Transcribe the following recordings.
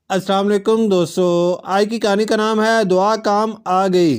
السلام علیکم دوستو، آج کی کہانی کا نام ہے دعا کام آ گئی۔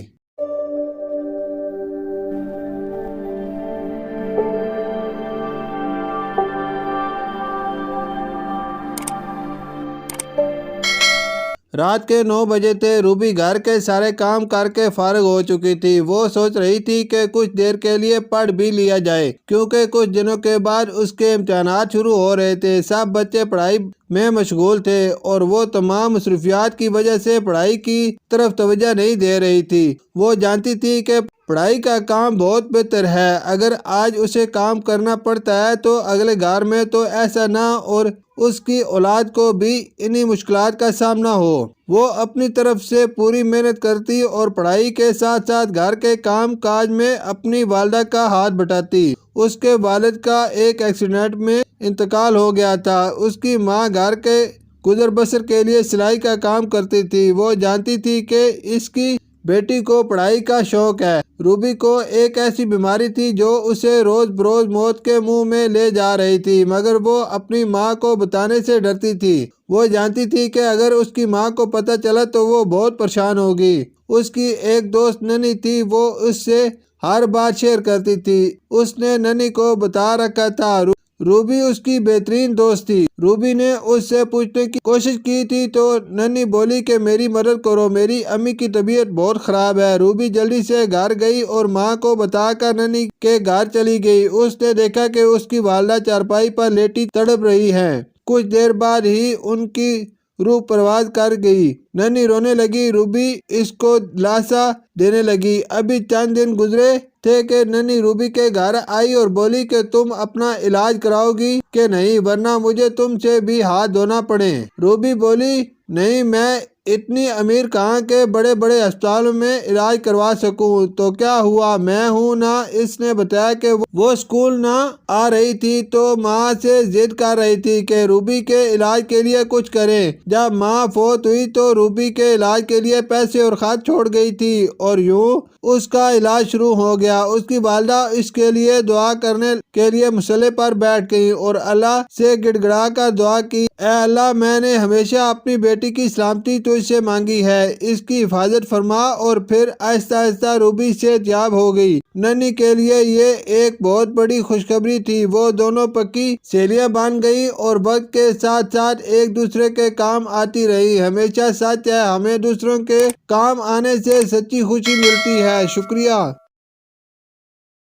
رات کے 9 بجے تھے۔ روبی گھر کے سارے کام کر کے فارغ ہو چکی تھی۔ وہ سوچ رہی تھی کہ کچھ دیر کے لیے پڑھ بھی لیا جائے، کیونکہ کچھ دنوں کے بعد اس کے امتحانات شروع ہو رہے تھے۔ سب بچے پڑھائی میں مشغول تھے اور وہ تمام مصروفیات کی وجہ سے پڑھائی کی طرف توجہ نہیں دے رہی تھی۔ وہ جانتی تھی کہ پڑھائی کا کام بہت بہتر ہے۔ اگر آج اسے کام کرنا پڑتا ہے تو اگلے گھر میں تو ایسا نہ اور اس کی اولاد کو بھی انہی مشکلات کا سامنا ہو۔ وہ اپنی طرف سے پوری محنت کرتی اور پڑھائی کے ساتھ ساتھ گھر کے کام کاج میں اپنی والدہ کا ہاتھ بٹاتی۔ اس کے والد کا ایک ایکسیڈنٹ میں انتقال ہو گیا تھا۔ اس کی ماں گھر کے گزر بسر کے لیے سلائی کا کام کرتی تھی۔ وہ جانتی تھی کہ اس کی بیٹی کو پڑھائی کا شوق ہے۔ روبی کو ایک ایسی بیماری تھی جو اسے روز بروز موت کے منہ میں لے جا رہی تھی، مگر وہ اپنی ماں کو بتانے سے ڈرتی تھی۔ وہ جانتی تھی کہ اگر اس کی ماں کو پتہ چلا تو وہ بہت پریشان ہوگی۔ اس کی ایک دوست ننی تھی، وہ اس سے ہر بات شیئر کرتی تھی۔ اس نے ننی کو بتا رکھا تھا روبی اس کی بہترین دوست تھی۔ روبی نے اس سے پوچھنے کی کوشش کی تھی تو ننی بولی کہ میری مدد کرو، میری امی کی طبیعت بہت خراب ہے۔ روبی جلدی سے گھر گئی اور ماں کو بتا کر ننی کے گھر چلی گئی۔ اس نے دیکھا کہ اس کی والدہ چارپائی پر لیٹی تڑپ رہی ہیں۔ کچھ دیر بعد ہی ان کی روح پرواز کر گئی۔ ننی رونے لگی۔ روبی اس کو دلاسا دینے لگی۔ ابھی چند دن گزرے تھے کہ ننی روبی کے گھر آئی اور بولی کہ تم اپنا علاج کراؤ گی کہ نہیں، ورنہ مجھے تم سے بھی ہاتھ دھونا پڑے۔ روبی بولی نہیں، میں اتنی امیر کہاں کہ بڑے بڑے ہسپتالوں میں علاج کروا سکوں، تو کیا ہوا، میں ہوں نا۔ اس نے بتایا کہ وہ اسکول نہ آ رہی تھی تو ماں سے ضد کر رہی تھی کہ روبی کے علاج کے لیے کچھ کریں۔ جب ماں فوت ہوئی تو روبی کے علاج کے لیے پیسے اور خرچ چھوڑ گئی تھی اور یوں اس کا علاج شروع ہو گیا۔ اس کی والدہ اس کے لیے دعا کرنے کے لیے مصلے پر بیٹھ گئی اور اللہ سے گڑ گڑا کر دعا کی، اے اللہ، میں نے ہمیشہ اپنی بیٹی کی سلامتی تجھ سے مانگی ہے، اس کی حفاظت فرما۔ اور پھر آہستہ آہستہ روبی صحت یاب ہو گئی۔ ننی کے لیے یہ ایک بہت بڑی خوشخبری تھی۔ وہ دونوں پکی سہیلیاں بن گئی اور وقت کے ساتھ ساتھ ایک دوسرے کے کام آتی رہی۔ ہمیشہ سچ ہے، ہمیں دوسروں کے کام آنے سے سچی خوشی ملتی ہے۔ شکریہ۔